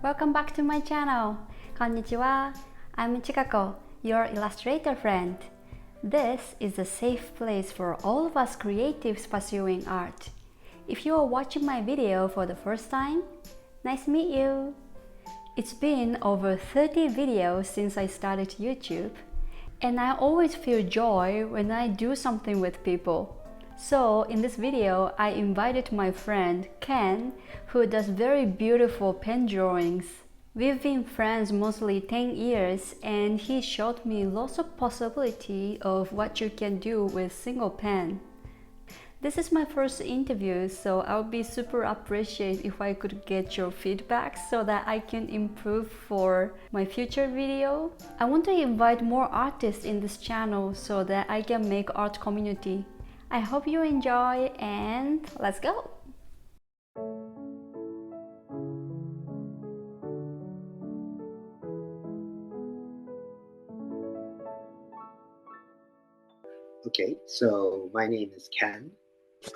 Welcome back to my channel. Konnichiwa. I'm Chikako, your illustrator friend. This is a safe place for all of us creatives pursuing art. If you are watching my video for the first time, nice to meet you. It's been over 30 videos since I started YouTube, and I always feel joy when I do something with people. So in this video, I invited my friend Ken, who does very beautiful pen drawings. We've been friends mostly 10 years, and he showed me lots of possibility of what you can do with single pen. This is my first interview, so I'll be super appreciate if I could get your feedback so that I can improve for my future video. I want to invite more artists in this channel so that I can make art community. I hope you enjoy, and let's go! Okay, so my name is Ken.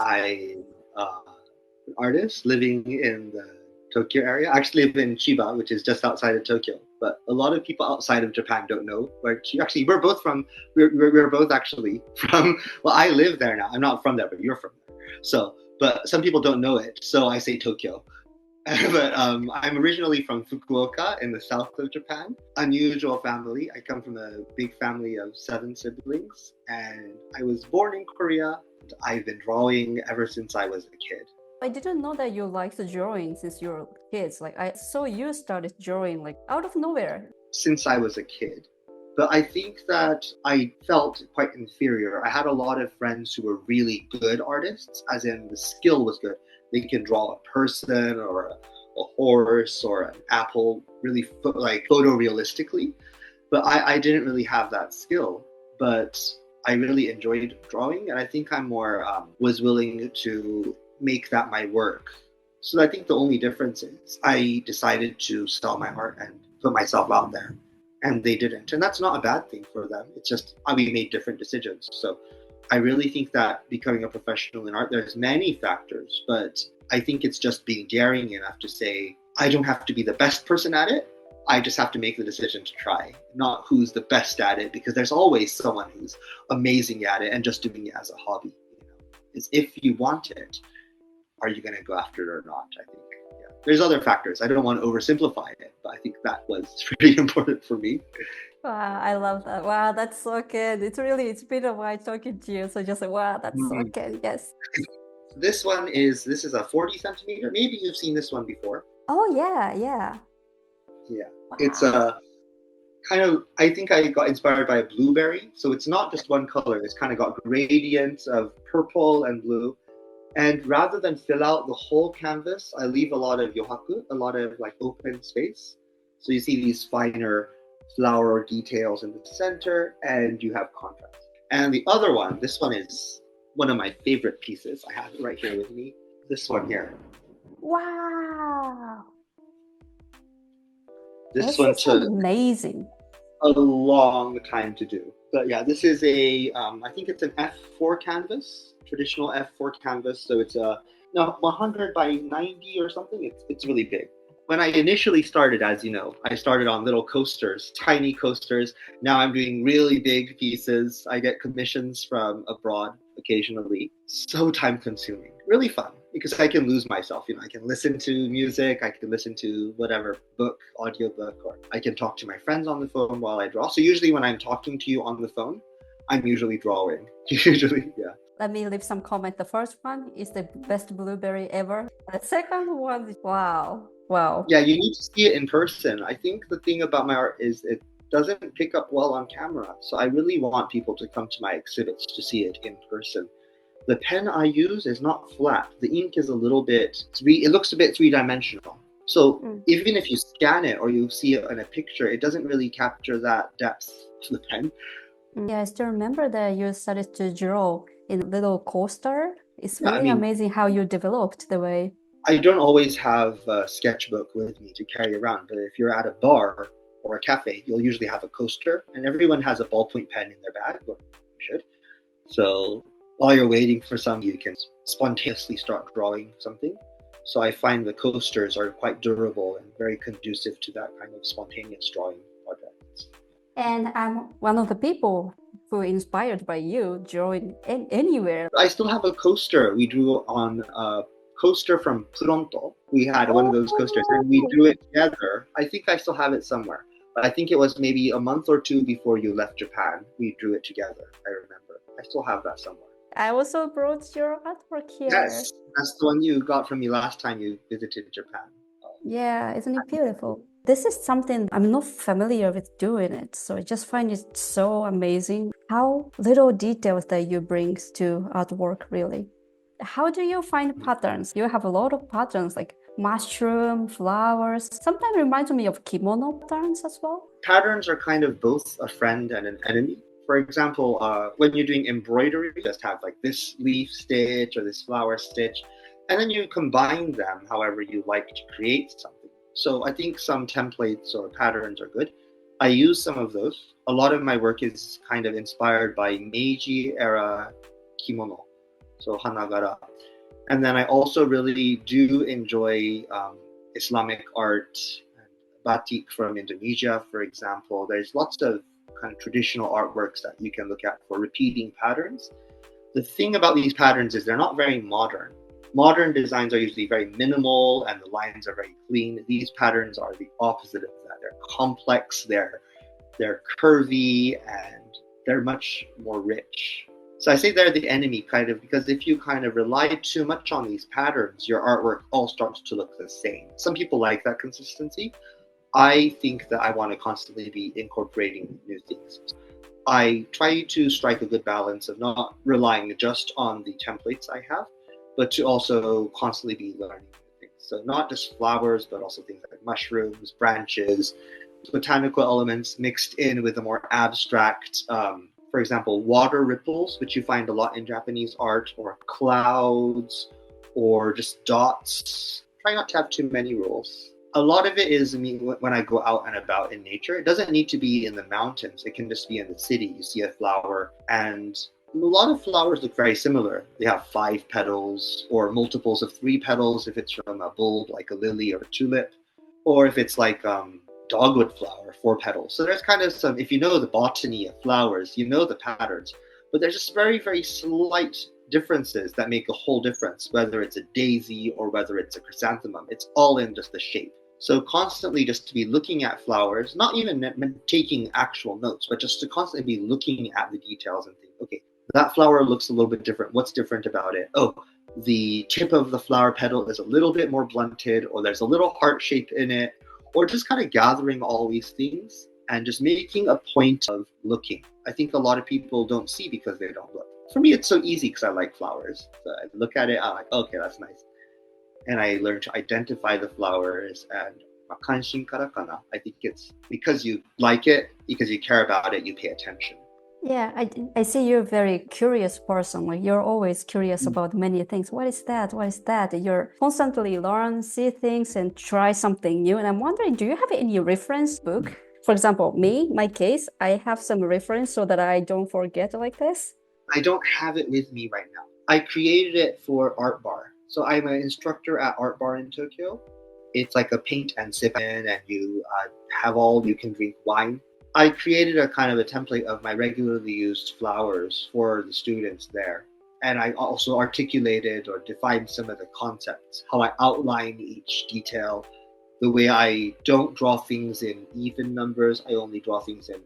I'm an artist living in the Tokyo area. I actually live in Chiba, which is just outside of Tokyo. But a lot of people outside of Japan don't know where actually we're both from. We're both actually from. Well, I live there now. I'm not from there, but you're from there. So, but some people don't know it. So I say Tokyo. But I'm originally from Fukuoka in the south of Japan. Unusual family. I come from a big family of 7 siblings, and I was born in Korea. I've been drawing ever since I was a kid. I didn't know that you liked drawing since you were kids. Like I saw you started drawing like out of nowhere. Since I was a kid. But I think that I felt quite inferior. I had a lot of friends who were really good artists, as in the skill was good. They can draw a person or a horse or an apple really photorealistically. But I didn't really have that skill. But I really enjoyed drawing, and I think I'm more was willing to make that my work. So I think the only difference is I decided to sell my art and put myself out there, and they didn't. And that's not a bad thing for them. It's just we made different decisions. So I really think that becoming a professional in art, there's many factors, but I think it's just being daring enough to say, I don't have to be the best person at it. I just have to make the decision to try, not who's the best at it, because there's always someone who's amazing at it and just doing it as a hobby. Is if you want it, are you going to go after it or not? I think, yeah. There's other factors. I don't want to oversimplify it, but I think that was really important for me. Wow, I love that. Wow, that's so good. It's been a while talking to you. So just like, wow, that's so good. Yes. This is a 40 centimeter. Maybe you've seen this one before. Oh yeah, yeah. Yeah. Wow. It's a kind of, I think I got inspired by a blueberry. So it's not just one color. It's kind of got gradients of purple and blue. And rather than fill out the whole canvas, I leave a lot of yohaku, a lot of like open space. So you see these finer flower details in the center, and you have contrast. And the other one, this one is one of my favorite pieces. I have it right here with me. This one here. Wow. This one took amazing. a long time to do. But yeah, this is a, I think it's an F4 canvas, traditional F4 canvas. So it's a 100 by 90 or something. It's really big. When I initially started, as you know, I started on little coasters, tiny coasters. Now I'm doing really big pieces. I get commissions from abroad occasionally. So time consuming, really fun, because I can lose myself. I can listen to music, I can listen to whatever book, audiobook, or I can talk to my friends on the phone while I draw. So usually when I'm talking to you on the phone, I'm usually drawing. Usually, yeah. Let me leave some comment. The first one is the best blueberry ever. The second one is wow. Yeah, you need to see it in person. I think the thing about my art is it doesn't pick up well on camera. So I really want people to come to my exhibits to see it in person. The pen I use is not flat. The ink is a little bit, it looks a bit 3-dimensional. So even if you scan it or you see it in a picture, it doesn't really capture that depth to the pen. Yeah, I still remember that you started to draw in a little coaster. It's really amazing how you developed the way. I don't always have a sketchbook with me to carry around, but if you're at a bar or a cafe, you'll usually have a coaster, and everyone has a ballpoint pen in their bag, or you should. So while you're waiting for some, you can spontaneously start drawing something. So I find the coasters are quite durable and very conducive to that kind of spontaneous drawing projects. And I'm one of the people who inspired by you drawing anywhere. I still have a coaster we drew on a coaster from Pronto. We had one of those coasters and we drew it together. I think I still have it somewhere. But I think it was maybe a month or two before you left Japan. We drew it together. I remember. I still have that somewhere. I also brought your artwork here. Yes, that's the one you got from me last time you visited Japan. Yeah, isn't it beautiful? This is something I'm not familiar with doing it, so I just find it so amazing how little details that you bring to artwork, really. How do you find patterns? You have a lot of patterns like mushroom, flowers. Sometimes reminds me of kimono patterns as well. Patterns are kind of both a friend and an enemy. For example, when you're doing embroidery, you just have like this leaf stitch or this flower stitch, and then you combine them however you like to create something. So I think some templates or patterns are good. I use some of those. A lot of my work is kind of inspired by Meiji era kimono, so hanagara. And then I also really do enjoy Islamic art, batik from Indonesia, for example. There's lots of kind of traditional artworks that you can look at for repeating patterns. The thing about these patterns is they're not very modern. Modern designs are usually very minimal and the lines are very clean. These patterns are the opposite of that. They're complex, they're curvy, and they're much more rich. So I say they're the enemy kind of because if you kind of rely too much on these patterns, your artwork all starts to look the same. Some people like that consistency. I think that I want to constantly be incorporating new things. I try to strike a good balance of not relying just on the templates I have, but to also constantly be learning new things. So not just flowers, but also things like mushrooms, branches, botanical elements mixed in with a more abstract, for example, water ripples, which you find a lot in Japanese art, or clouds, or just dots. Try not to have too many rules. A lot of it is, I mean, when I go out and about in nature, it doesn't need to be in the mountains. It can just be in the city. You see a flower, and a lot of flowers look very similar. They have 5 petals or multiples of 3 petals if it's from a bulb like a lily or a tulip, or if it's like dogwood flower, 4 petals. So there's kind of some, if you know the botany of flowers, you know the patterns, but there's just very, very slight differences that make a whole difference, whether it's a daisy or whether it's a chrysanthemum. It's all in just the shape. So constantly just to be looking at flowers, not even taking actual notes, but just to constantly be looking at the details and think, okay, that flower looks a little bit different. What's different about it? Oh, the tip of the flower petal is a little bit more blunted, or there's a little heart shape in it, or just kind of gathering all these things and just making a point of looking. I think a lot of people don't see because they don't look. For me, it's so easy because I like flowers. So I look at it, I'm like, okay, that's nice. And I learned to identify the flowers and kanshin kara kana. I think it's because you like it, because you care about it, you pay attention. Yeah, I see you're a very curious person. Like you're always curious about many things. What is that? What is that? You're constantly learn, see things, and try something new. And I'm wondering, do you have any reference book? For example, my case, I have some reference so that I don't forget like this. I don't have it with me right now. I created it for Art Bar. So I'm an instructor at Art Bar in Tokyo. It's like a paint and sip in, and you have all, you can drink wine. I created a kind of a template of my regularly used flowers for the students there. And I also articulated or defined some of the concepts, how I outline each detail, the way I don't draw things in even numbers, I only draw things in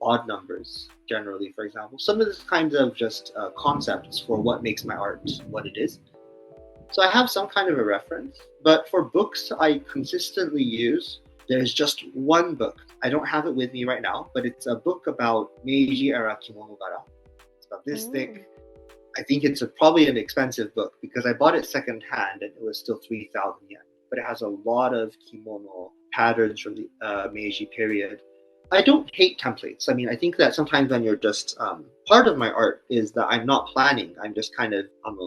odd numbers generally, for example. Some of this kinds of just concepts for what makes my art what it is. So I have some kind of a reference, but for books I consistently use, there's just one book. I don't have it with me right now, but it's a book about Meiji era kimonogara. It's about this thick. I think it's probably an expensive book because I bought it secondhand and it was still 3,000 yen. But it has a lot of kimono patterns from the Meiji period. I don't hate templates. I mean, I think that sometimes when you're just, part of my art is that I'm not planning. I'm just kind of, I'm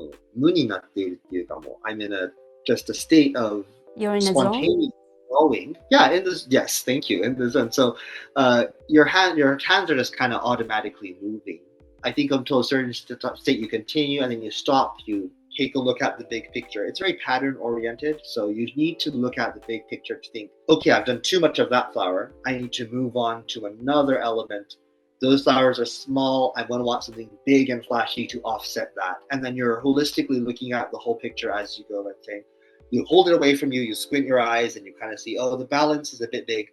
in just a state of You're in a spontaneous drawing. Yeah, yes, thank you. In the zone. So your hands are just kind of automatically moving. I think until a certain state you continue, and then you stop, you take a look at the big picture. It's very pattern oriented. So you need to look at the big picture to think, okay, I've done too much of that flower. I need to move on to another element. Those flowers are small. I want to want something big and flashy to offset that. And then you're holistically looking at the whole picture as you go. Let's say you hold it away from you, you squint your eyes, and you kind of see, oh, the balance is a bit big.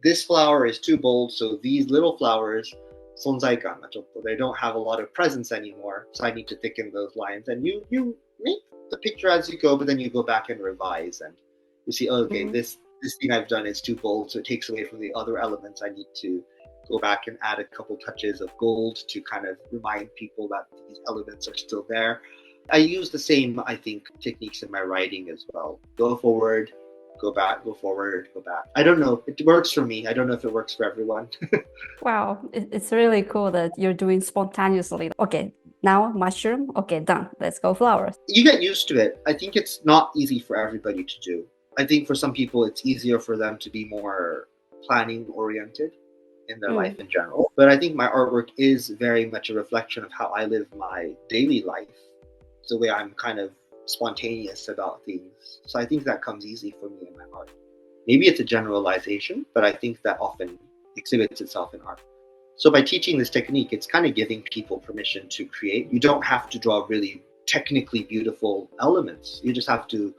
This flower is too bold. So these little flowers, sonzaikan, they don't have a lot of presence anymore. So I need to thicken those lines. And you make the picture as you go, but then you go back and revise, and you see, oh, okay, this thing I've done is too bold, so it takes away from the other elements. I need to go back and add a couple touches of gold to kind of remind people that these elements are still there. I use the same, I think, techniques in my writing as well. Go forward, go back, go forward, go back. I don't know. It works for me. I don't know if it works for everyone. Wow, it's really cool that you're doing spontaneously. Okay, now mushroom. Okay, done. Let's go flowers. You get used to it. I think it's not easy for everybody to do. I think for some people, it's easier for them to be more planning oriented in their life in general. But I think my artwork is very much a reflection of how I live my daily life. It's the way I'm kind of spontaneous about things. So I think that comes easy for me in my art. Maybe it's a generalization, but I think that often exhibits itself in art. So by teaching this technique, it's kind of giving people permission to create. You don't have to draw really technically beautiful elements. You just have to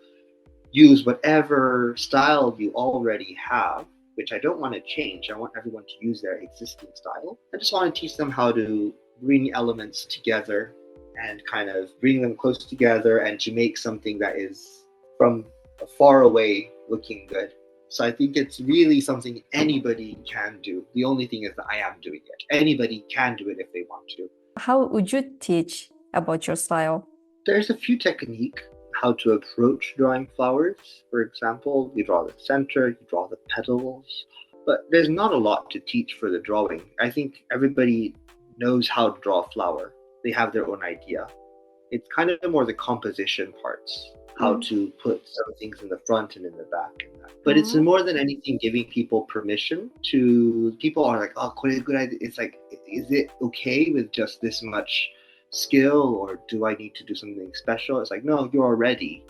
use whatever style you already have, which I don't want to change. I want everyone to use their existing style. I just want to teach them how to bring elements together and kind of bring them close together and to make something that is from far away looking good. So I think it's really something anybody can do. The only thing is that I am doing it. Anybody can do it if they want to. How would you teach about your style? There's a few techniques how to approach drawing flowers. For example, you draw the center, you draw the petals, but there's not a lot to teach for the drawing. I think everybody knows how to draw a flower. They have their own idea. It's kind of more the composition parts, how to put some things in the front and in the back. But it's more than anything giving people permission to, people are like, oh, it's like, is it okay with just this much skill, or do I need to do something special? It's like, no, you're already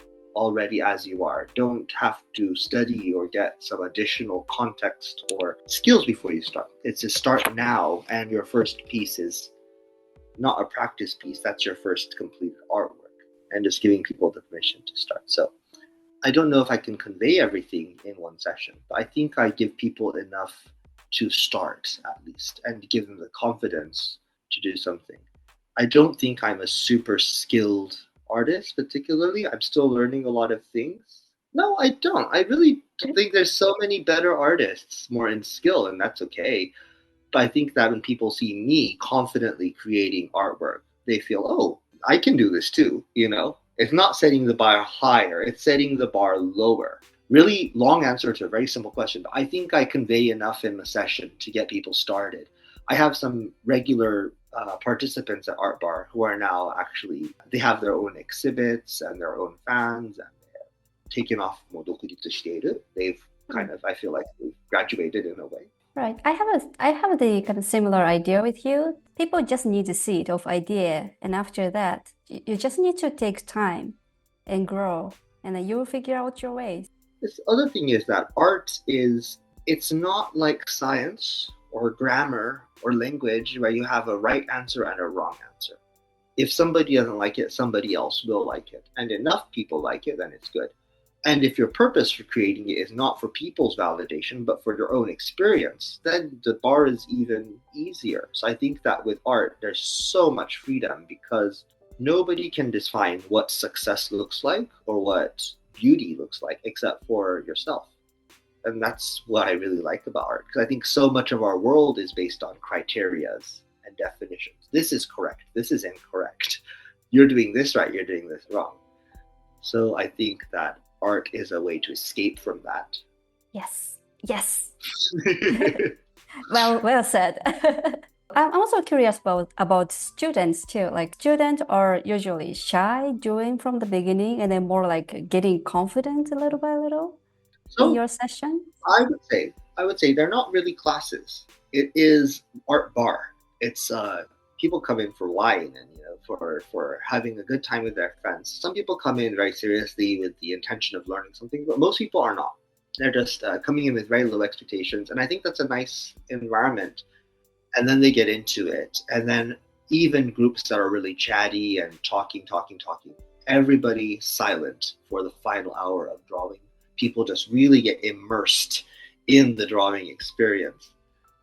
as you are. Don't have to study or get some additional context or skills before you start. It's to start now, and your first piece is not a practice piece. That's your first completed artwork, and just giving people the permission to start. So I don't know if I can convey everything in one session, but I think I give people enough to start at least and give them the confidence to do something. I don't think I'm a super skilled artist particularly. I'm still learning a lot of things. No, I don't. I really think there's so many better artists, more in skill, and that's okay. But I think that when people see me confidently creating artwork, they feel, oh, I can do this too, you know? It's not setting the bar higher, it's setting the bar lower. Really long answer to a very simple question, but I think I convey enough in the session to get people started. I have some regular participants at Art Bar who are now actually, they have their own exhibits and their own fans, and they're taken off modokuritsu. They've kind of, I feel like they've graduated in a way. Right. I have the kind of similar idea with you. People just need a seed of idea, and after that, you just need to take time and grow, and then you will figure out your ways. This other thing is that art is, it's not like science or grammar or language where you have a right answer and a wrong answer. If somebody doesn't like it, somebody else will like it. And enough people like it, then it's good. And if your purpose for creating it is not for people's validation, but for your own experience, then the bar is even easier. So I think that with art, there's so much freedom because nobody can define what success looks like or what beauty looks like except for yourself. And that's what I really like about art, because I think so much of our world is based on criterias and definitions. This is correct. This is incorrect. You're doing this right. You're doing this wrong. So I think that art is a way to escape from that. Yes. Well said. I'm also curious about students too. Like students are usually shy doing from the beginning and then more like getting confident little by little in your session. I would say they're not really classes. It is art bar. It's people come in for wine and for having a good time with their friends. Some people come in very seriously with the intention of learning something, but most people are not. They're just coming in with very low expectations, and I think that's a nice environment. And then they get into it, and then even groups that are really chatty and talking, everybody silent for the final hour of drawing. People just really get immersed in the drawing experience.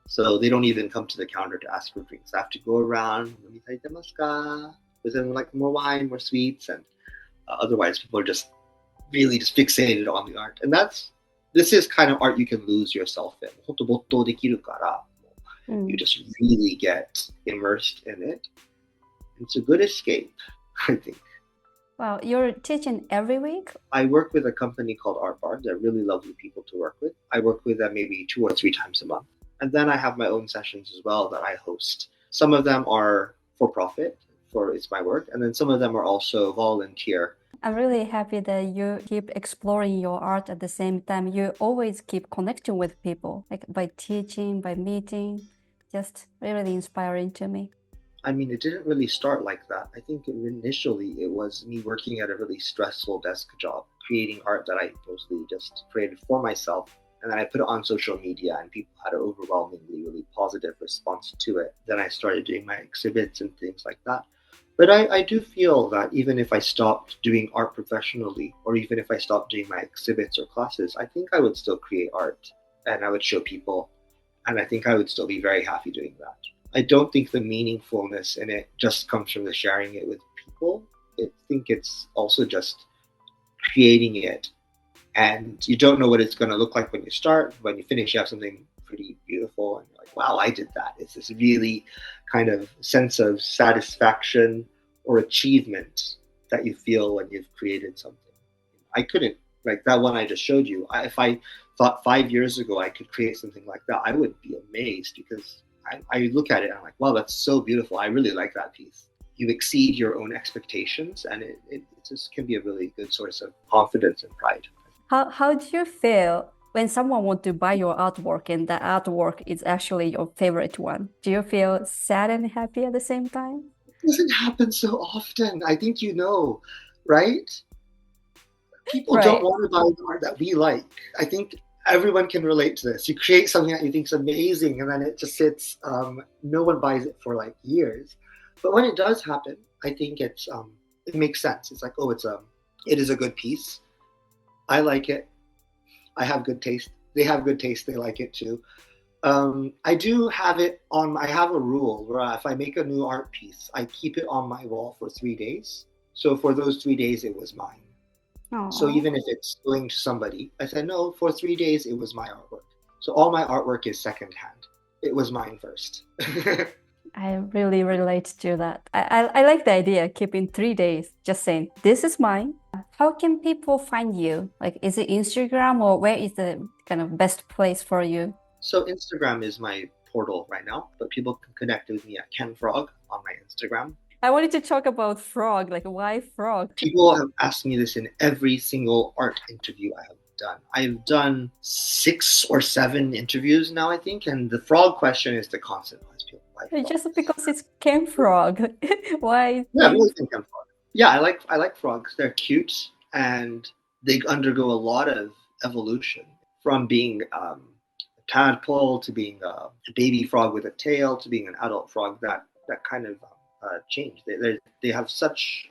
So they don't even come to the counter to ask for drinks. I have to go around, with them like more wine, more sweets, and otherwise people are just really just fixated on the art. And this is kind of art you can lose yourself in. 本当没頭できるから、you just really get immersed in it. It's a good escape, I think. Wow, you're teaching every week? I work with a company called Art Bar. They're really lovely people to work with. I work with them maybe 2 or 3 times a month. And then I have my own sessions as well that I host. Some of them are for profit, for it's my work, and then some of them are also volunteer. I'm really happy that you keep exploring your art at the same time. You always keep connecting with people, like by teaching, by meeting. Just really inspiring to me. I mean, it didn't really start like that. I think initially it was me working at a really stressful desk job, creating art that I mostly just created for myself. And then I put it on social media, and people had an overwhelmingly really positive response to it. Then I started doing my exhibits and things like that. But I do feel that even if I stopped doing art professionally, or even if I stopped doing my exhibits or classes, I think I would still create art and I would show people. And I think I would still be very happy doing that. I don't think the meaningfulness in it just comes from the sharing it with people. I think it's also just creating it. And you don't know what it's going to look like when you start. When you finish, you have something pretty beautiful. And you're like, wow, I did that. It's this really kind of sense of satisfaction or achievement that you feel when you've created something. I couldn't, like that one I just showed you. If I thought 5 years ago I could create something like that, I would be amazed, because I look at it and I'm like, wow, that's so beautiful. I really like that piece. You exceed your own expectations, and it just can be a really good source of confidence and pride. How do you feel when someone wants to buy your artwork and the artwork is actually your favorite one? Do you feel sad and happy at the same time? It doesn't happen so often. I think you know, right? People don't want to buy the art that we like. I think everyone can relate to this. You create something that you think is amazing, and then it just sits. No one buys it for like years. But when it does happen, I think it makes sense. It's like, oh, it is a good piece. I like it. I have good taste. They have good taste. They like it too. I do have it on. I have a rule where if I make a new art piece, I keep it on my wall for 3 days. So for those 3 days, it was mine. Aww. So even if it's going to somebody, I said, no, for 3 days, it was my artwork. So all my artwork is secondhand. It was mine first. I really relate to that. I like the idea, keeping 3 days, just saying, this is mine. How can people find you? Like, is it Instagram, or where is the kind of best place for you? So Instagram is my portal right now, but people can connect with me at KenFrog on my Instagram. I wanted to talk about frog, like why frog? People have asked me this in every single art interview I have done. I've done 6 or 7 interviews now, I think, and the frog question is the constant one. Just because it's Ken Frog. Why? Yeah, I really think Ken Frog. Yeah, I like frogs. They're cute, and they undergo a lot of evolution, from being a tadpole to being a baby frog with a tail to being an adult frog. That kind of change. They have such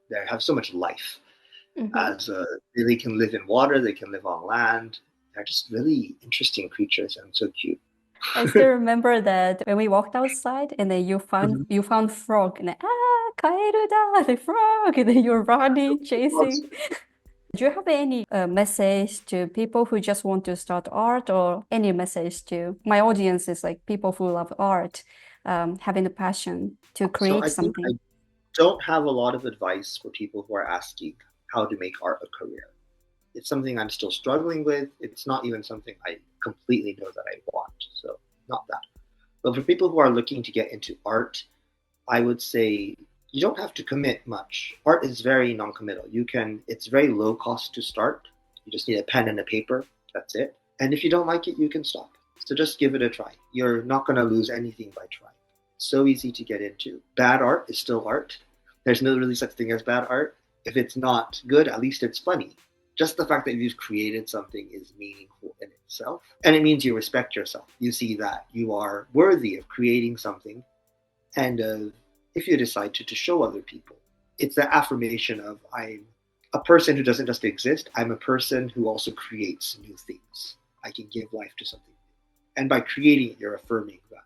they have so much life. As they can live in water, they can live on land. They're just really interesting creatures and so cute. I still remember that when we walked outside and then you found frog, and kaeru da, the frog, and then you're running, chasing. Do you have any message to people who just want to start art, or any message to my audience is like people who love art, having a passion to create something? I don't have a lot of advice for people who are asking how to make art a career. It's something I'm still struggling with. It's not even something I completely know that I want. So not that. But for people who are looking to get into art, I would say you don't have to commit much. Art is very non-committal. It's very low cost to start. You just need a pen and a paper. That's it. And if you don't like it, you can stop. So just give it a try. You're not going to lose anything by trying. So easy to get into. Bad art is still art. There's no really such thing as bad art. If it's not good, at least it's funny. Just the fact that you've created something is meaningful in itself. And it means you respect yourself. You see that you are worthy of creating something and if you decide to show other people. It's the affirmation of I'm a person who doesn't just exist, I'm a person who also creates new things. I can give life to something. And by creating it, you're affirming that.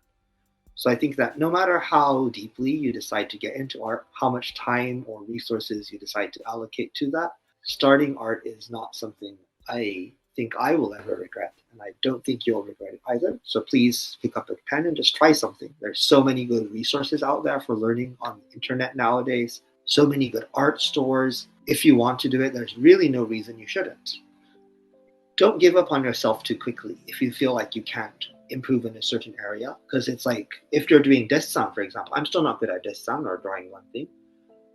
So I think that no matter how deeply you decide to get into art, how much time or resources you decide to allocate to that, starting art is not something I think I will ever regret. And I don't think you'll regret it either. So please pick up a pen and just try something. There's so many good resources out there for learning on the internet nowadays, so many good art stores. If you want to do it, there's really no reason you shouldn't. Don't give up on yourself too quickly if you feel like you can't improve in a certain area. Because it's like if you're doing desu, for example, I'm still not good at desu or drawing one thing,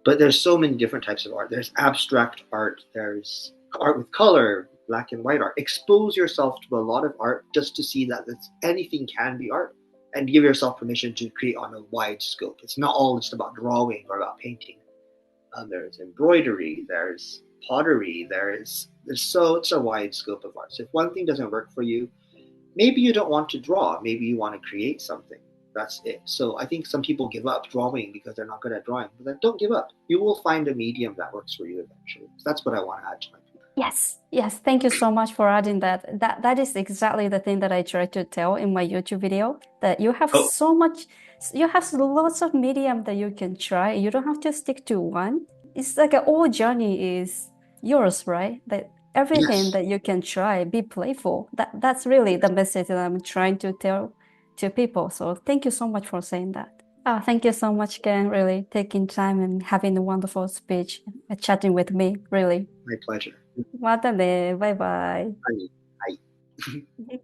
but there's so many different types of art. There's abstract art, there's art with color, black and white art. Expose yourself to a lot of art just to see that anything can be art, and give yourself permission to create on a wide scope. It's not all just about drawing or about painting. There's embroidery, there's pottery, it's a wide scope of art. So if one thing doesn't work for you, maybe you don't want to draw, maybe you want to create something. That's it. So I think some people give up drawing because they're not good at drawing. But then don't give up. You will find a medium that works for you eventually. So that's what I want to add to my people. Yes, yes. Thank you so much for adding that. That is exactly the thing that I try to tell in my YouTube video, that you have Oh, so much, you have lots of medium that you can try. You don't have to stick to one. It's like all journey is yours, right? That everything yes. that you can try, be playful. That's really the message that I'm trying to tell to people. So thank you so much for saying that. Oh, thank you so much, Ken, really taking time and having a wonderful speech, chatting with me, really. My pleasure. またね。バイバイ。I mean, I